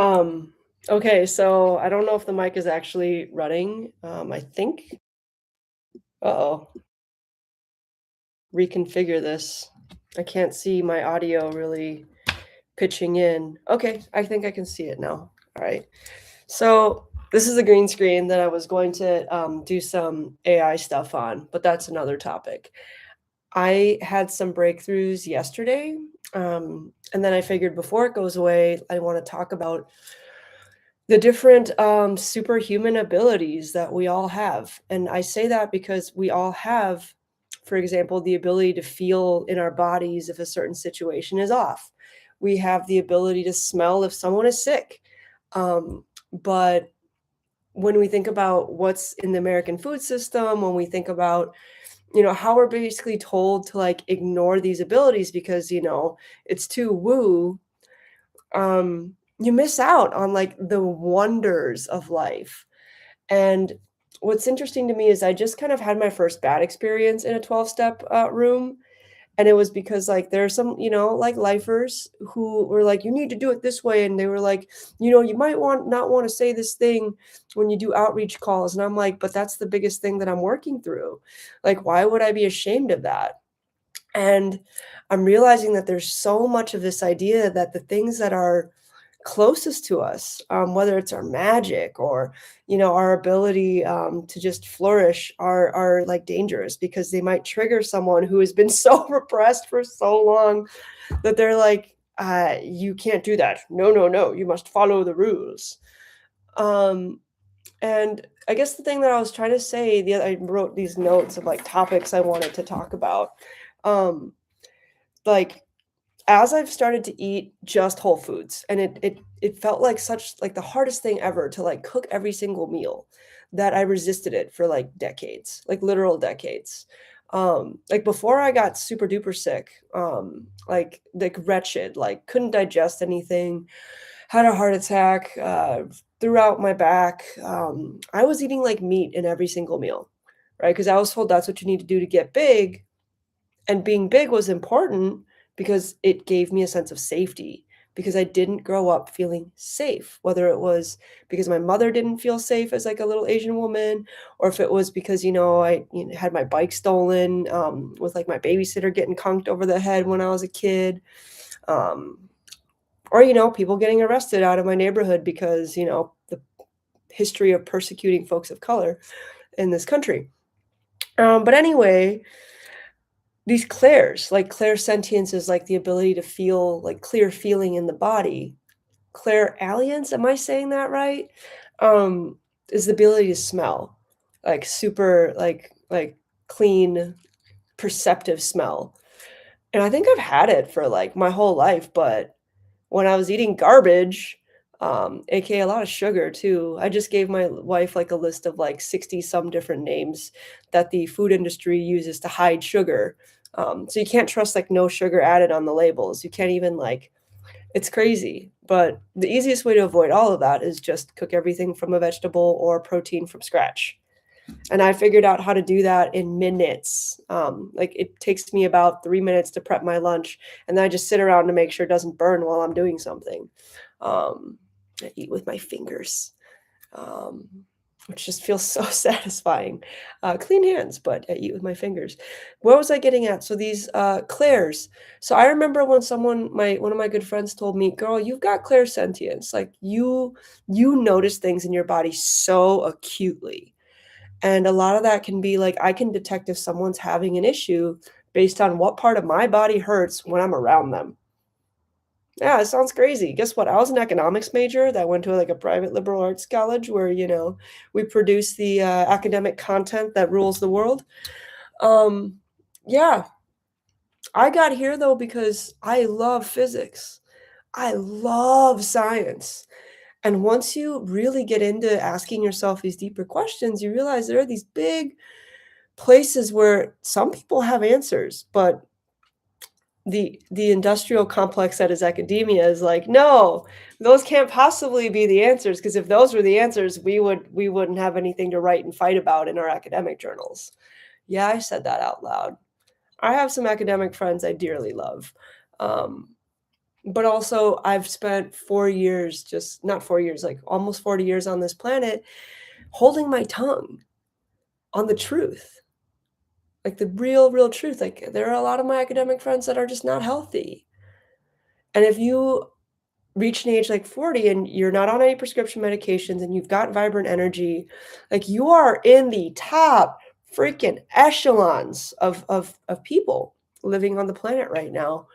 Um, okay, so I don't know if the mic is actually running. I think. Uh-oh. Reconfigure this. I can't see my audio really pitching in. Okay, I think I can see it now. All right. So this is a green screen that I was going to do some AI stuff on, but that's another topic. I had some breakthroughs yesterday, and then I figured before it goes away, I want to talk about the different superhuman abilities that we all have. And I say that because we all have, for example, the ability to feel in our bodies if a certain situation is off. We have the ability to smell if someone is sick. But when we think about what's in the American food system, when we think about how we're basically told to like ignore these abilities because it's too woo, you miss out on like the wonders of life. And what's interesting to me is I just kind of had my first bad experience in a 12-step room. And it was because like there are some, like lifers who were like, you need to do it this way. And they were like, you might want not want to say this thing when you do outreach calls. And I'm like, but that's the biggest thing that I'm working through. Like, why would I be ashamed of that? And I'm realizing that there's so much of this idea that the things that are closest to us, whether it's our magic or our ability to just flourish, are like dangerous because they might trigger someone who has been so repressed for so long that they're like, "You can't do that. No, no, no. You must follow the rules." Um, and I guess the thing that I was trying to say, I wrote these notes of like topics I wanted to talk about. Um, like as I've started to eat just whole foods, and it felt like such like the hardest thing ever to like cook every single meal, that I resisted it for like decades, like literal decades. Like before I got super duper sick, like wretched, like couldn't digest anything, had a heart attack, threw out my back. I was eating like meat in every single meal, right? Because I was told that's what you need to do to get big, and being big was important because it gave me a sense of safety, because I didn't grow up feeling safe, whether it was because my mother didn't feel safe as like a little Asian woman, or if it was because, I had my bike stolen, with like my babysitter getting conked over the head when I was a kid, um, or, people getting arrested out of my neighborhood because, the history of persecuting folks of color in this country. But anyway, these clairs, like clairsentience is like the ability to feel like clear feeling in the body. Clairalience, am I saying that right? Um, is the ability to smell, like super like clean, perceptive smell. And I think I've had it for like my whole life, but when I was eating garbage, aka a lot of sugar too, I just gave my wife like a list of like 60 some different names that the food industry uses to hide sugar. So you can't trust like no sugar added on the labels. You can't even like, it's crazy. But the easiest way to avoid all of that is just cook everything from a vegetable or protein from scratch. And I figured out how to do that in minutes. Like it takes me about 3 minutes to prep my lunch, and then I just sit around to make sure it doesn't burn while I'm doing something. Um, I eat with my fingers, um, which just feels so satisfying. Clean hands, but I eat with my fingers. Where was I getting at? So these clairs. So I remember when one of my good friends told me, "Girl, you've got clairsentience. Like you notice things in your body so acutely." And a lot of that can be like, I can detect if someone's having an issue based on what part of my body hurts when I'm around them. Yeah, it sounds crazy. Guess what? I was an economics major that went to like a private liberal arts college where, we produce the academic content that rules the world. Um, yeah, I got here though because I love physics. I love science. And once you really get into asking yourself these deeper questions, you realize there are these big places where some people have answers, but the industrial complex that is academia is like, no, those can't possibly be the answers, because if those were the answers, we wouldn't have anything to write and fight about in our academic journals. Yeah, I said that out loud. I have some academic friends I dearly love. Um, But also I've spent 4 years, just not 4 years, like almost 40 years on this planet, holding my tongue on the truth, like the real truth. Like, there are a lot of my academic friends that are just not healthy. And if you reach an age like 40 and you're not on any prescription medications and you've got vibrant energy, like, you are in the top freaking echelons of people living on the planet right now.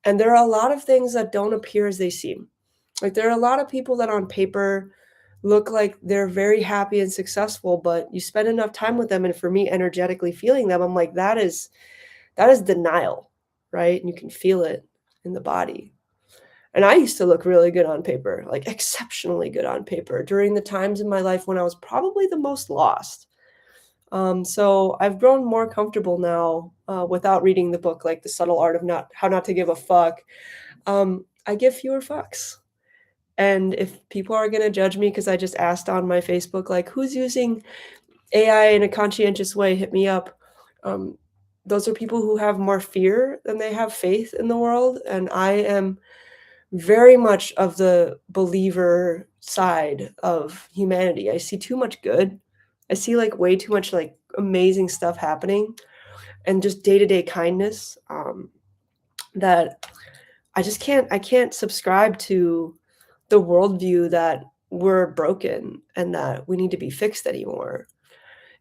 And there are a lot of things that don't appear as they seem. Like, there are a lot of people that on paper look like they're very happy and successful, but you spend enough time with them, and for me, energetically feeling them, I'm like, that is denial, right? And you can feel it in the body. And I used to look really good on paper, like exceptionally good on paper during the times in my life when I was probably the most lost. So I've grown more comfortable now without reading the book, like The Subtle Art of Not How Not to Give a Fuck. I give fewer fucks. And if people are going to judge me because I just asked on my Facebook, like, who's using AI in a conscientious way, hit me up. Um, those are people who have more fear than they have faith in the world. And I am very much of the believer side of humanity. I see too much good. I see like way too much like amazing stuff happening and just day-to-day kindness, that I can't subscribe to the worldview that we're broken and that we need to be fixed anymore.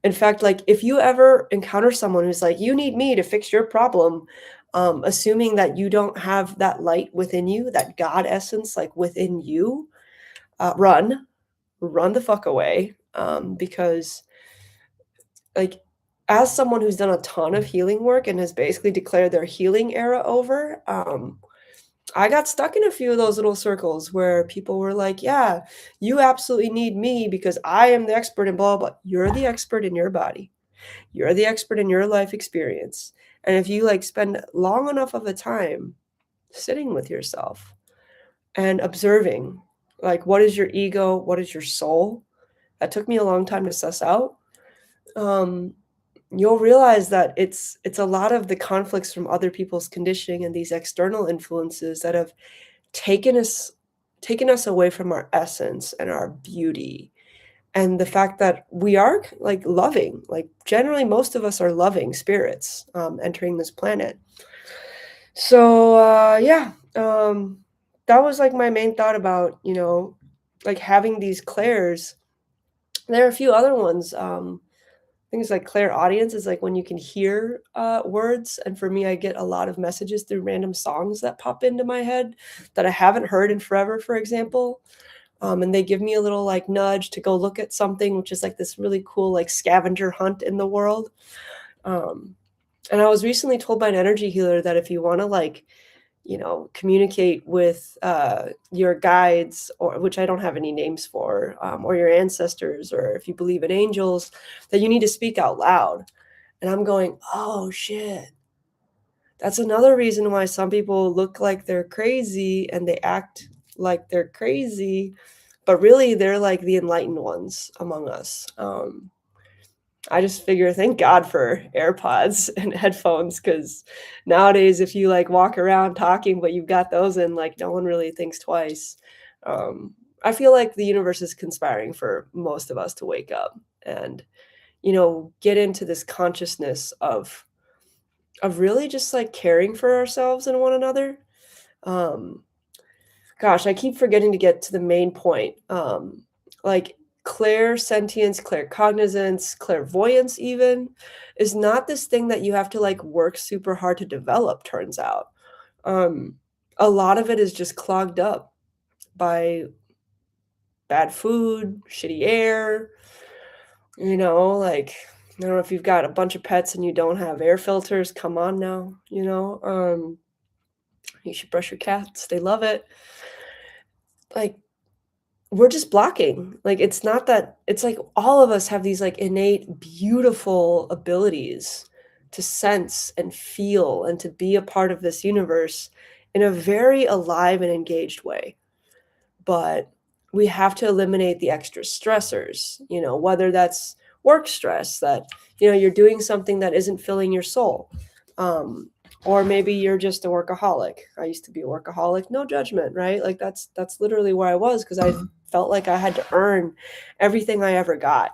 In fact, like, if you ever encounter someone who's like, "You need me to fix your problem," assuming that you don't have that light within you, that God essence, like, within you, run. Run the fuck away, because, like, as someone who's done a ton of healing work and has basically declared their healing era over, I got stuck in a few of those little circles where people were like, "Yeah, you absolutely need me because I am the expert in blah, blah, blah." You're the expert in your body. You're the expert in your life experience. And if you like spend long enough of a time sitting with yourself and observing, like, what is your ego? What is your soul? That took me a long time to suss out. Um, you'll realize that it's a lot of the conflicts from other people's conditioning and these external influences that have taken us taken us away from our essence and our beauty, and the fact that we are like loving, like generally most of us are loving spirits entering this planet. So yeah, that was like my main thought about, like having these clairs. There are a few other ones. Things like clairaudience is like when you can hear words, and for me, I get a lot of messages through random songs that pop into my head that I haven't heard in forever, for example. And they give me a little like nudge to go look at something, which is like this really cool like scavenger hunt in the world. Um, and I was recently told by an energy healer that if you want to like, communicate with your guides, or which I don't have any names for, or your ancestors, or if you believe in angels, that you need to speak out loud. And I'm going, oh shit. That's another reason why some people look like they're crazy and they act like they're crazy, but really they're like the enlightened ones among us. I just figure, thank God for AirPods and headphones, because nowadays, if you like walk around talking, but you've got those in, like, no one really thinks twice. Um, I feel like the universe is conspiring for most of us to wake up and, get into this consciousness of really just like caring for ourselves and one another. Um, Gosh, I keep forgetting to get to the main point. Like clairsentience, claircognizance, clairvoyance even is not this thing that you have to like work super hard to develop, turns out. Um, a lot of it is just clogged up by bad food, shitty air, like I don't know if you've got a bunch of pets and you don't have air filters, come on now, you should brush your cats. They love it. Like, we're just blocking. Like, it's not that it's like all of us have these like innate, beautiful abilities to sense and feel and to be a part of this universe in a very alive and engaged way. But we have to eliminate the extra stressors, whether that's work stress, that, you're doing something that isn't filling your soul. Or maybe you're just a workaholic. I used to be a workaholic, no judgment, right? Like that's literally where I was because I felt like I had to earn everything I ever got.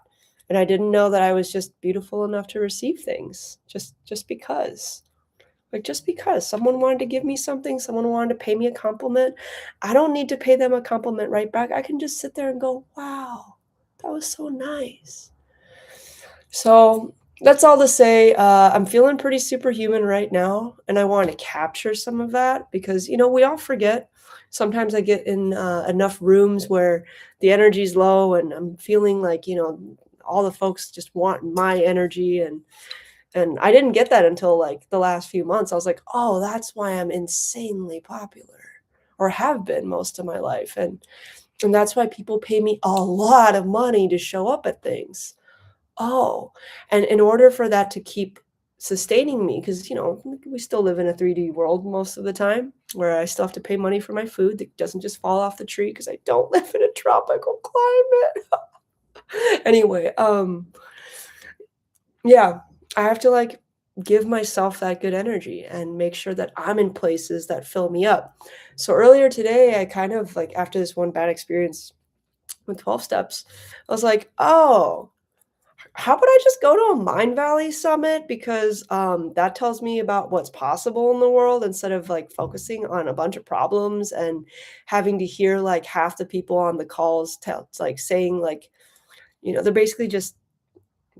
And I didn't know that I was just beautiful enough to receive things just because. Like just because someone wanted to give me something, someone wanted to pay me a compliment, I don't need to pay them a compliment right back. I can just sit there and go, "Wow, that was so nice." So that's all to say, I'm feeling pretty superhuman right now, and I want to capture some of that because we all forget. Sometimes I get in enough rooms where the energy's low, and I'm feeling like all the folks just want my energy, and I didn't get that until like the last few months. I was like, oh, that's why I'm insanely popular, or have been most of my life, and that's why people pay me a lot of money to show up at things. Oh, and in order for that to keep sustaining me, because we still live in a 3D world most of the time, where I still have to pay money for my food that doesn't just fall off the tree because I don't live in a tropical climate. Anyway, yeah, I have to, like, give myself that good energy and make sure that I'm in places that fill me up. So earlier today, I kind of, like, after this one bad experience with 12 steps, I was like, "Oh, how about I just go to a Mind Valley summit because, that tells me about what's possible in the world instead of, like, focusing on a bunch of problems and having to hear, like, half the people on the calls like, saying, like, they're basically just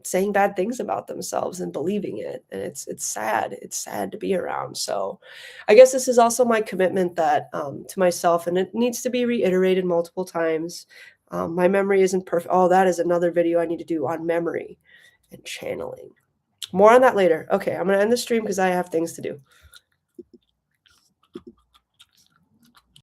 saying bad things about themselves and believing it, and it's sad. It's sad to be around. So, I guess this is also my commitment that, to myself, and it needs to be reiterated multiple times. My memory isn't perfect. Oh, that is another video I need to do on memory and channeling. More on that later. Okay, I'm gonna end the stream because I have things to do.